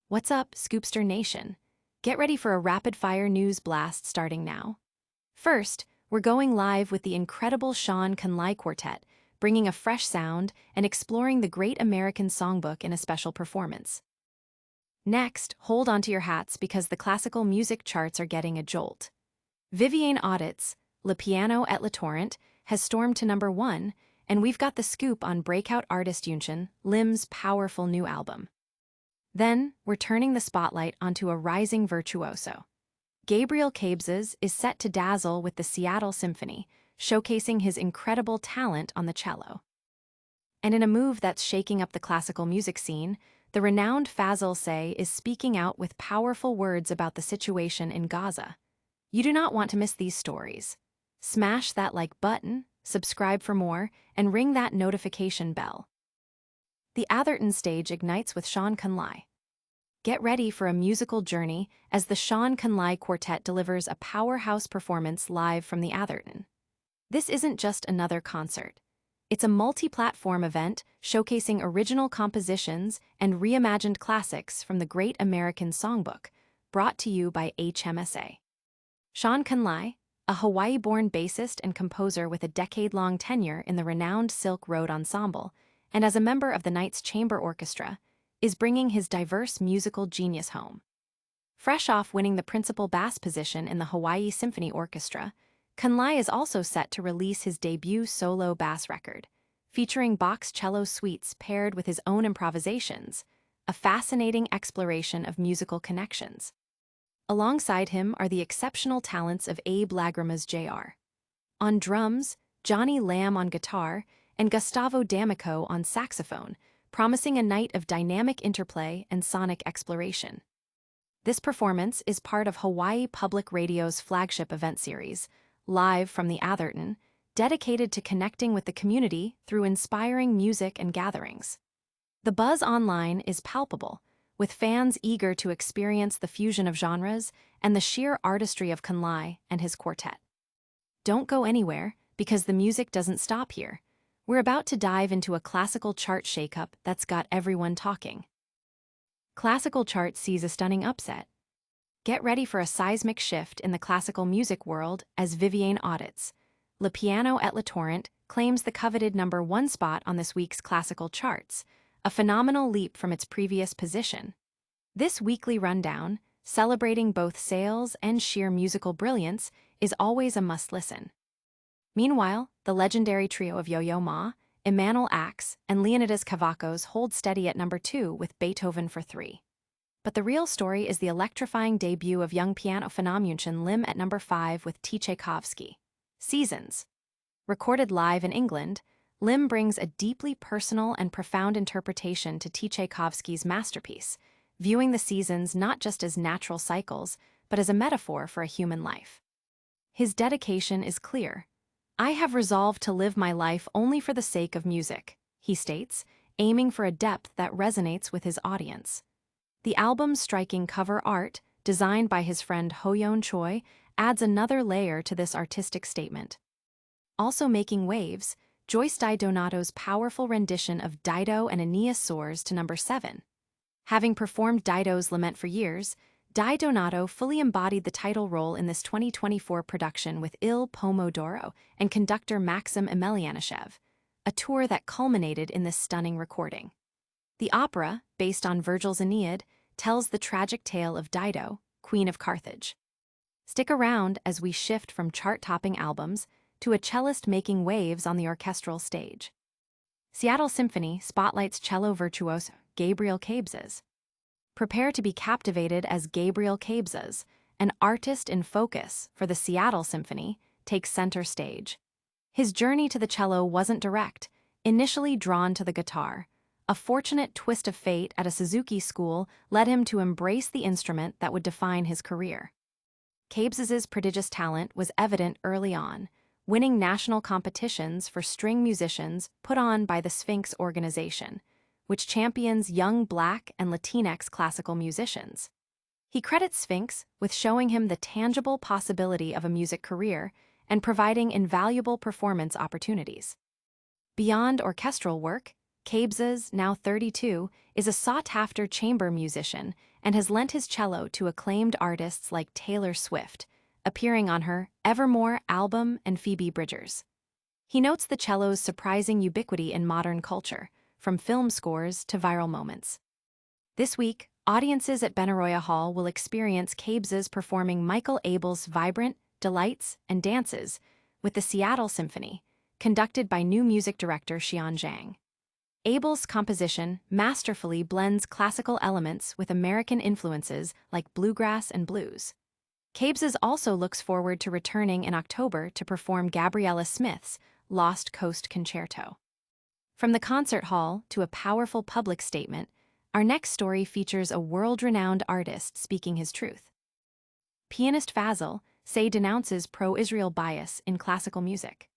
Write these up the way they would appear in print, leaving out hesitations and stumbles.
What's up, Scoopster Nation? Get ready for a rapid-fire news blast starting now. First, we're going live with the incredible Shawn Conley Quartet, bringing a fresh sound and exploring the great American songbook in a special performance. Next, hold onto your hats because the classical music charts are getting a jolt. Viviane Audet's Le Piano et le Torrent has stormed to #1, and we've got the scoop on breakout artist Yunchan Lim's powerful new album. Then, we're turning the spotlight onto a rising virtuoso. Gabriel Cabezas is set to dazzle with the Seattle Symphony, showcasing his incredible talent on the cello. And in a move that's shaking up the classical music scene, the renowned Fazil Say is speaking out with powerful words about the situation in Gaza. You do not want to miss these stories. Smash that like button, subscribe for more, and ring that notification bell. The Atherton stage ignites with Shawn Conley. Get ready for a musical journey as the Shawn Conley Quartet delivers a powerhouse performance live from the Atherton. This isn't just another concert. It's a multi-platform event showcasing original compositions and reimagined classics from the Great American Songbook, brought to you by HMSA. Shawn Conley, a Hawaii-born bassist and composer with a decade-long tenure in the renowned Silk Road Ensemble, and as a member of the Knights Chamber Orchestra, is bringing his diverse musical genius home. Fresh off winning the principal bass position in the Hawaii Symphony Orchestra, Conley is also set to release his debut solo bass record, featuring box cello suites paired with his own improvisations, a fascinating exploration of musical connections. Alongside him are the exceptional talents of Abe Lagrama's Jr. On drums, Johnny Lamb on guitar, and Gustavo D'Amico on saxophone, promising a night of dynamic interplay and sonic exploration. This performance is part of Hawaii Public Radio's flagship event series, Live from the Atherton, dedicated to connecting with the community through inspiring music and gatherings. The buzz online is palpable, with fans eager to experience the fusion of genres and the sheer artistry of Conley and his quartet. Don't go anywhere, because the music doesn't stop here. We're about to dive into a classical chart shakeup that's got everyone talking. Classical Chartz sees a stunning upset. Get ready for a seismic shift in the classical music world as Viviane Audet's Le Piano et le Torrent claims the coveted #1 spot on this week's Classical Chartz, a phenomenal leap from its previous position. This weekly rundown, celebrating both sales and sheer musical brilliance, is always a must-listen. Meanwhile, the legendary trio of Yo-Yo Ma, Emmanuel Axe, and Leonidas Kavakos hold steady at #2 with Beethoven for 3. But the real story is the electrifying debut of young piano phenom Yunchan Lim at #5 with Tchaikovsky. Seasons. Recorded live in England, Lim brings a deeply personal and profound interpretation to Tchaikovsky's masterpiece, viewing the seasons not just as natural cycles, but as a metaphor for a human life. His dedication is clear. "I have resolved to live my life only for the sake of music," he states, aiming for a depth that resonates with his audience. The album's striking cover art, designed by his friend Ho-Yeon Choi, adds another layer to this artistic statement. Also making waves, Joyce Donato's powerful rendition of Dido and Aeneas soars to #7. Having performed Dido's Lament for years, Donato fully embodied the title role in this 2024 production with Il Pomodoro and conductor Maxim Emelianyshev, a tour that culminated in this stunning recording. The opera, based on Virgil's Aeneid, tells the tragic tale of Dido, Queen of Carthage. Stick around as we shift from chart-topping albums to a cellist making waves on the orchestral stage. Seattle Symphony spotlights cello virtuoso Gabriel Cabezas. Prepare to be captivated as Gabriel Cabezas, an artist in focus for the Seattle Symphony, takes center stage. His journey to the cello wasn't direct, initially drawn to the guitar. A fortunate twist of fate at a Suzuki school led him to embrace the instrument that would define his career. Cabezas's prodigious talent was evident early on, winning national competitions for string musicians put on by the Sphinx organization, which champions young Black and Latinx classical musicians. He credits Sphinx with showing him the tangible possibility of a music career and providing invaluable performance opportunities. Beyond orchestral work, Cabezas, now 32, is a sought-after chamber musician and has lent his cello to acclaimed artists like Taylor Swift, appearing on her Evermore album and Phoebe Bridgers. He notes the cello's surprising ubiquity in modern culture, from film scores to viral moments. This week, audiences at Benaroya Hall will experience Cabezas performing Michael Abel's vibrant Delights and Dances with the Seattle Symphony, conducted by new music director Xian Zhang. Abel's composition masterfully blends classical elements with American influences like bluegrass and blues. Cabezas also looks forward to returning in October to perform Gabriella Smith's Lost Coast Concerto. From the concert hall to a powerful public statement, our next story features a world-renowned artist speaking his truth. Pianist Fazil Say denounces pro-Israel bias in classical music.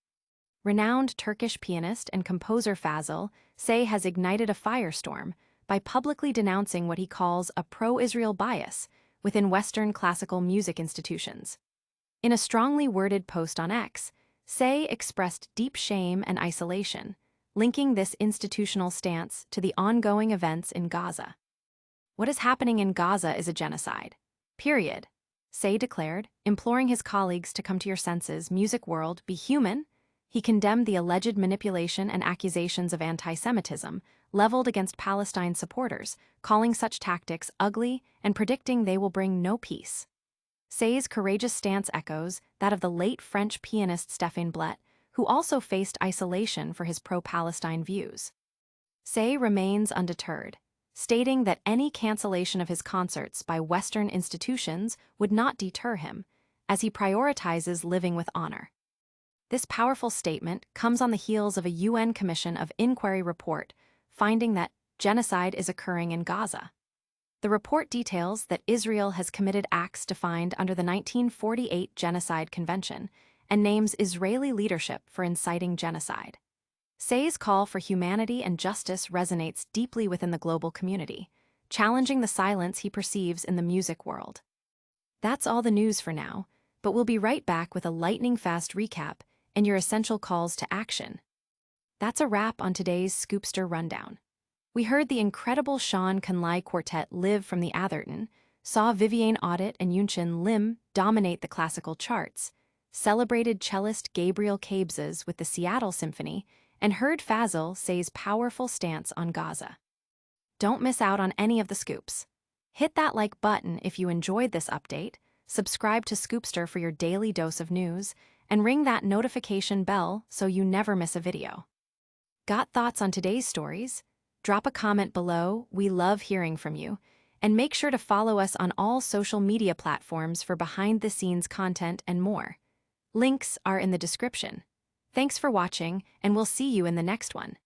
Renowned Turkish pianist and composer Fazil Say has ignited a firestorm by publicly denouncing what he calls a pro-Israel bias within Western classical music institutions. In a strongly worded post on X, Say expressed deep shame and isolation, linking this institutional stance to the ongoing events in Gaza. "What is happening in Gaza is a genocide. Period," Say declared, imploring his colleagues to come to your senses. Music world, be human. He condemned the alleged manipulation and accusations of anti-Semitism leveled against Palestine supporters, calling such tactics ugly and predicting they will bring no peace. Say's courageous stance echoes that of the late French pianist Stéphane Blett, who also faced isolation for his pro-Palestine views. Say remains undeterred, stating that any cancellation of his concerts by Western institutions would not deter him, as he prioritizes living with honor. This powerful statement comes on the heels of a UN Commission of Inquiry report finding that genocide is occurring in Gaza. The report details that Israel has committed acts defined under the 1948 Genocide Convention and names Israeli leadership for inciting genocide. Say's call for humanity and justice resonates deeply within the global community, challenging the silence he perceives in the music world. That's all the news for now, but we'll be right back with a lightning-fast recap and your essential calls to action. That's a wrap on today's Scoopster Rundown. We heard the incredible Shawn Conley Quartet live from the Atherton, saw Viviane Audet and Yunchan Lim dominate the Classical Chartz, celebrated cellist Gabriel Cabezas with the Seattle Symphony, and heard Fazil Say's powerful stance on Gaza. Don't miss out on any of the scoops. Hit that like button if you enjoyed this update, subscribe to Scoopster for your daily dose of news, and ring that notification bell so you never miss a video. Got thoughts on today's stories? Drop a comment below, we love hearing from you, and make sure to follow us on all social media platforms for behind-the-scenes content and more. Links are in the description. Thanks for watching, and we'll see you in the next one.